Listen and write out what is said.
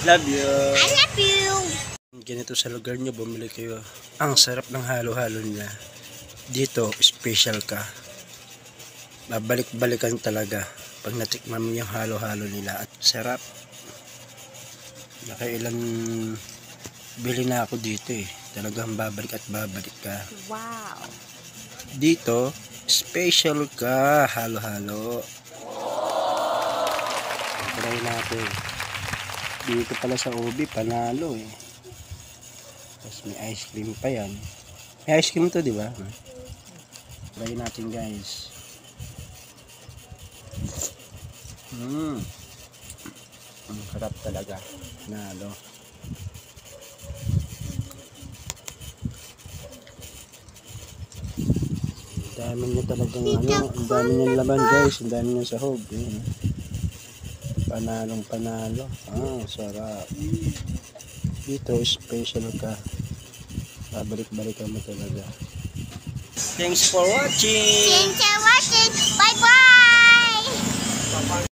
Love you. I love you. Ganito sa lugar nyo, bumili kayo. Ang sarap ng halo-halo niya. Dito, special ka. Babalik-balikan talaga pag natikman mo yung halo-halo nila. At sarap. Nakailang bili na ako dito eh. Talagang babalik at babalik ka. Wow. Dito, special ka. Halo-halo. Try natin. Dito pala sa Ubi, panalo eh. Tapos may ice cream pa yan. May ice cream to, di ba? Try natin guys. Ang sarap talaga. Nalo. Ang dami niya talagang ang dami niyang laman guys. Ang dami niyang sahog. Panalong panalo. Sarap. Dito special ka. Babalik-balikan mo talaga. Thanks for watching. Thanks for watching. Bye bye.